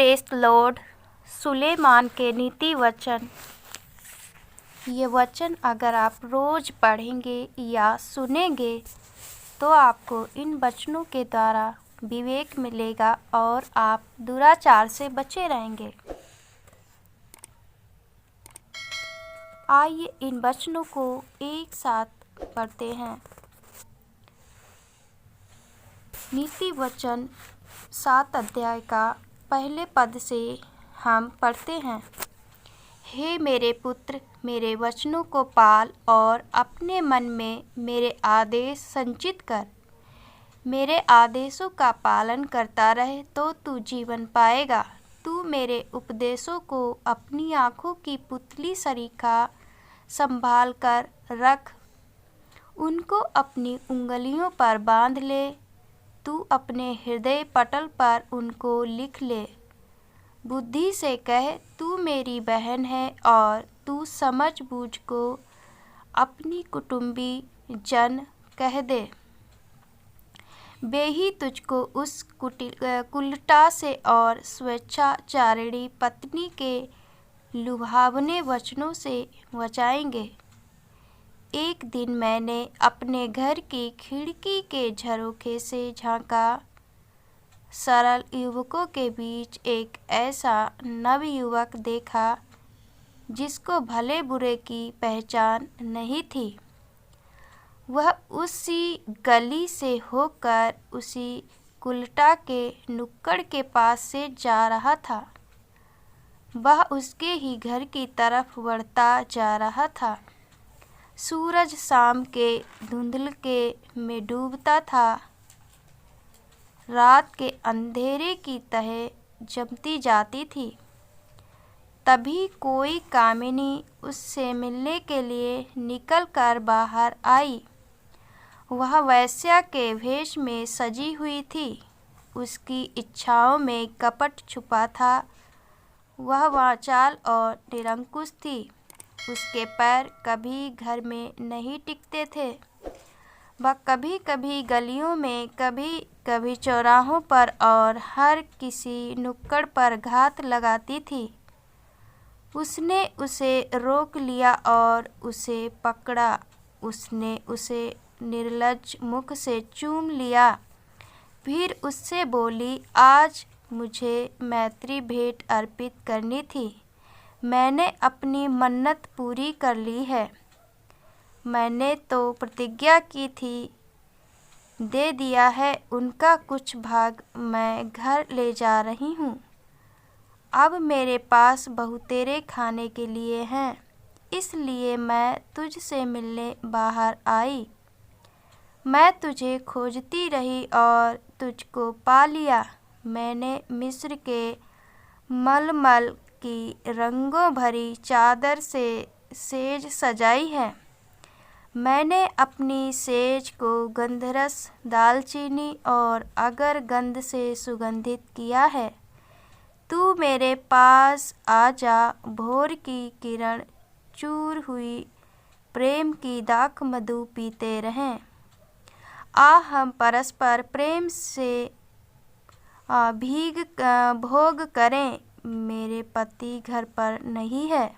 Press Lord. Suleman के नीति वचन। ये वचन अगर आप रोज़ पढ़ेंगे या सुनेंगे तो आपको इन वचनों के द्वारा विवेक मिलेगा और आप दुराचार से बचे रहेंगे। आइए इन वचनों को एक साथ पढ़ते हैं। नीति वचन 7 अध्याय का पहले पद से हम पढ़ते हैं। हे मेरे पुत्र, मेरे वचनों को पाल और अपने मन में मेरे आदेश संचित कर। मेरे आदेशों का पालन करता रहे तो तू जीवन पाएगा। तू मेरे उपदेशों को अपनी आँखों की पुतली सरीखा संभाल कर रख। उनको अपनी उंगलियों पर बांध ले। तू अपने हृदय पटल पर उनको लिख ले। बुद्धि से कह, तू मेरी बहन है, और तू समझ बूझ को अपनी कुटुंबी जन कह दे। वे ही तुझको उस कुलटा से और स्वेच्छाचारिणी पत्नी के लुभावने वचनों से बचाएंगे। एक दिन मैंने अपने घर की खिड़की के झरोखे से झांका। सरल युवकों के बीच एक ऐसा नवयुवक देखा जिसको भले बुरे की पहचान नहीं थी। वह उसी गली से होकर उसी कुलटा के नुक्कड़ के पास से जा रहा था। वह उसके ही घर की तरफ बढ़ता जा रहा था। सूरज शाम के धुंधलके में डूबता था। रात के अंधेरे की तह जमती जाती थी। तभी कोई कामिनी उससे मिलने के लिए निकल कर बाहर आई। वह वेश्या के वेश में सजी हुई थी। उसकी इच्छाओं में कपट छुपा था। वह वाचाल और निरंकुश थी। उसके पैर कभी घर में नहीं टिकते थे। वह कभी कभी गलियों में, कभी कभी चौराहों पर और हर किसी नुक्कड़ पर घात लगाती थी। उसने उसे रोक लिया और उसे पकड़ा। उसने उसे निर्लज्ज मुख से चूम लिया। फिर उससे बोली, आज मुझे मैत्री भेंट अर्पित करनी थी। मैंने अपनी मन्नत पूरी कर ली है। मैंने तो प्रतिज्ञा की थी, दे दिया है। उनका कुछ भाग मैं घर ले जा रही हूँ। अब मेरे पास बहुतेरे खाने के लिए हैं, इसलिए मैं तुझसे मिलने बाहर आई। मैं तुझे खोजती रही और तुझको पा लिया। मैंने मिस्र के मलमल की रंगों भरी चादर से सेज सजाई है। मैंने अपनी सेज को गंधरस, दालचीनी और अगर गंध से सुगंधित किया है। तू मेरे पास आ जा। भोर की किरण चूर हुई प्रेम की दाख मधु पीते रहें। आ हम परस्पर प्रेम से भोग करें। मेरे पति घर पर नहीं है,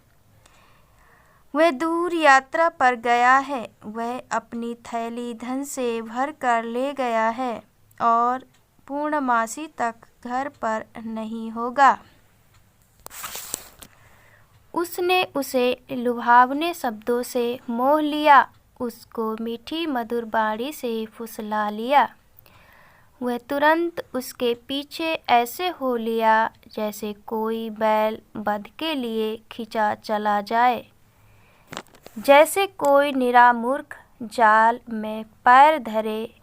वह दूर यात्रा पर गया है। वह अपनी थैली धन से भर कर ले गया है और पूर्णमासी तक घर पर नहीं होगा। उसने उसे लुभावने शब्दों से मोह लिया। उसको मीठी मधुर बाणी से फुसला लिया। वह तुरंत उसके पीछे ऐसे हो लिया जैसे कोई बैल वध के लिए खिंचा चला जाए। जैसे कोई निरा मूर्ख जाल में पैर धरे,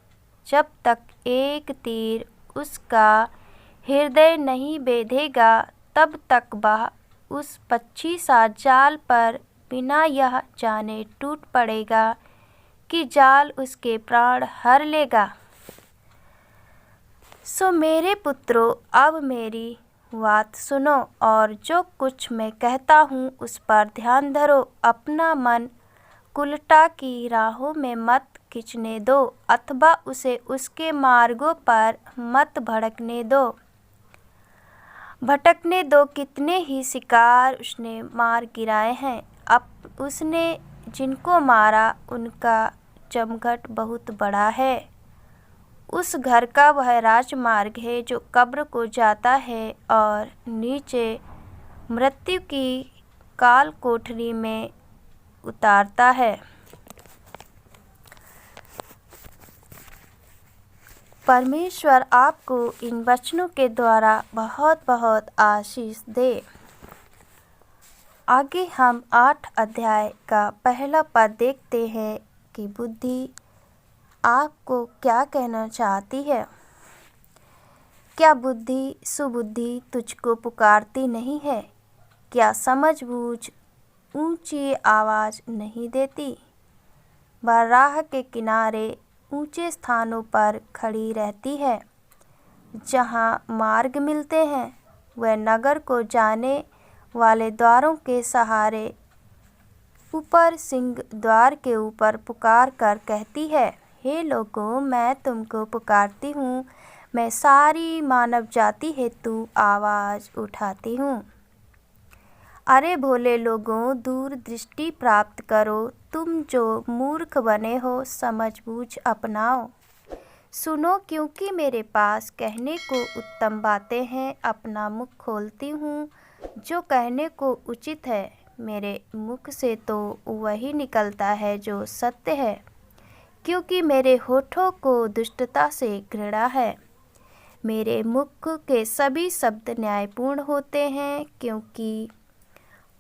जब तक एक तीर उसका हृदय नहीं बेधेगा तब तक वह उस पक्षी सा जाल पर बिना यह जाने टूट पड़ेगा कि जाल उसके प्राण हर लेगा। सो मेरे पुत्रों, अब मेरी बात सुनो और जो कुछ मैं कहता हूँ उस पर ध्यान धरो। अपना मन कुलटा की राहों में मत खींचने दो अथवा उसे उसके मार्गों पर मत भड़कने दो। भटकने दो, कितने ही शिकार उसने मार गिराए हैं। अब उसने जिनको मारा उनका जमघट बहुत बड़ा है। उस घर का वह राजमार्ग है जो कब्र को जाता है और नीचे मृत्यु की काल कोठरी में उतारता है। परमेश्वर आपको इन वचनों के द्वारा बहुत बहुत आशीष दे। आगे हम 8 अध्याय का पहला पद देखते हैं कि बुद्धि आपको क्या कहना चाहती है। क्या बुद्धि सुबुद्धि तुझको पुकारती नहीं है? क्या समझ बूझ ऊंची आवाज़ नहीं देती? वह राह के किनारे ऊंचे स्थानों पर खड़ी रहती है, जहाँ मार्ग मिलते हैं। वह नगर को जाने वाले द्वारों के सहारे ऊपर सिंह द्वार के ऊपर पुकार कर कहती है, हे लोगों, मैं तुमको पुकारती हूँ, मैं सारी मानव जाति हेतु आवाज़ उठाती हूँ। अरे भोले लोगों, दूर दृष्टि प्राप्त करो, तुम जो मूर्ख बने हो, समझ बूझ अपनाओ। सुनो, क्योंकि मेरे पास कहने को उत्तम बातें हैं। अपना मुख खोलती हूँ जो कहने को उचित है। मेरे मुख से तो वही निकलता है जो सत्य है, क्योंकि मेरे होठों को दुष्टता से घृणा है। मेरे मुख के सभी शब्द न्यायपूर्ण होते हैं, क्योंकि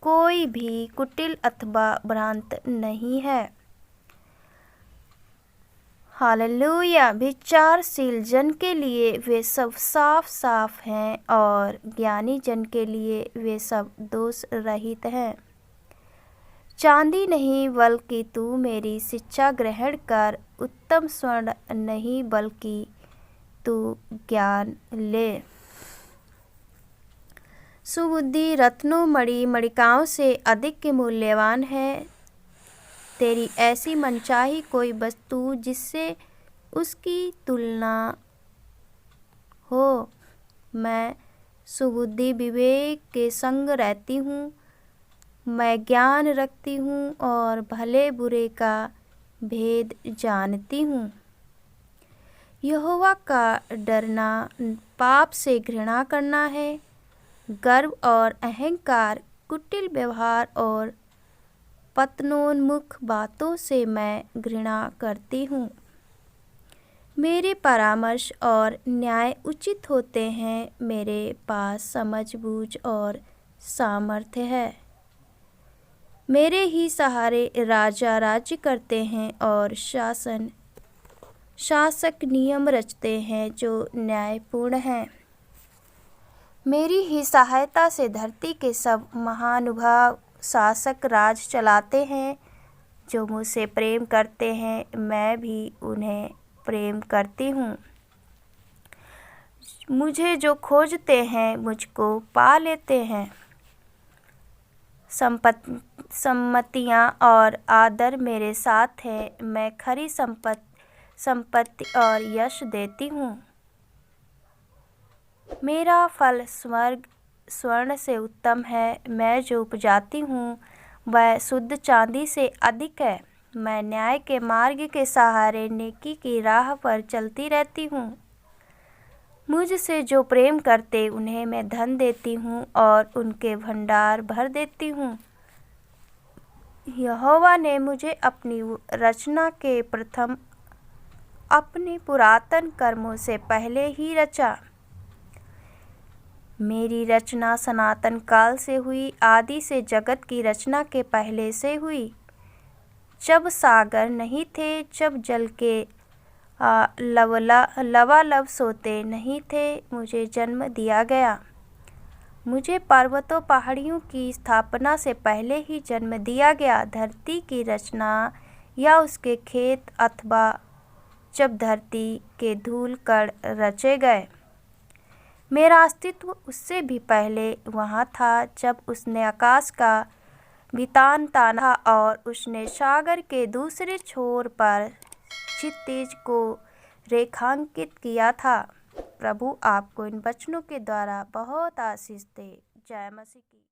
कोई भी कुटिल अथवा भ्रांत नहीं है। हालेलुया। विचारशील जन के लिए वे सब साफ साफ हैं और ज्ञानी जन के लिए वे सब दोष रहित हैं। चांदी नहीं, बल्कि तू मेरी शिक्षा ग्रहण कर। उत्तम स्वर्ण नहीं, बल्कि तू ज्ञान ले। सुबुद्धि रत्नों मणिकाओं से अधिक मूल्यवान है। तेरी ऐसी मनचाही कोई वस्तु जिससे उसकी तुलना हो। मैं सुबुद्धि विवेक के संग रहती हूँ। मैं ज्ञान रखती हूँ और भले बुरे का भेद जानती हूँ। यहोवा का डरना पाप से घृणा करना है। गर्व और अहंकार, कुटिल व्यवहार और पतनोन्मुख बातों से मैं घृणा करती हूँ। मेरे परामर्श और न्याय उचित होते हैं। मेरे पास समझ बूझ और सामर्थ्य है। मेरे ही सहारे राजा राज्य करते हैं और शासक नियम रचते हैं जो न्यायपूर्ण हैं। मेरी ही सहायता से धरती के सब महानुभाव शासक राज चलाते हैं। जो मुझसे प्रेम करते हैं, मैं भी उन्हें प्रेम करती हूँ। मुझे जो खोजते हैं, मुझको पा लेते हैं। सम्मतियाँ और आदर मेरे साथ है। मैं खरी संपत्ति और यश देती हूँ। मेरा फल स्वर्ण से उत्तम है। मैं जो उपजाती हूँ वह शुद्ध चांदी से अधिक है। मैं न्याय के मार्ग के सहारे नेकी की राह पर चलती रहती हूँ। मुझसे जो प्रेम करते उन्हें मैं धन देती हूँ और उनके भंडार भर देती हूँ। यहोवा ने मुझे अपनी रचना के प्रथम अपने पुरातन कर्मों से पहले ही रचा। मेरी रचना सनातन काल से हुई, आदि से जगत की रचना के पहले से हुई। जब सागर नहीं थे, जब जल के लबालब सोते नहीं थे, मुझे जन्म दिया गया। मुझे पर्वतों पहाड़ियों की स्थापना से पहले ही जन्म दिया गया। धरती की रचना या उसके खेत अथवा जब धरती के धूल कण रचे गए। मेरा अस्तित्व उससे भी पहले वहाँ था, जब उसने आकाश का वितान ताना और उसने सागर के दूसरे छोर पर क्षितिज को रेखांकित किया था। प्रभु आपको इन वचनों के द्वारा बहुत आशीष दे। जय मसीह की।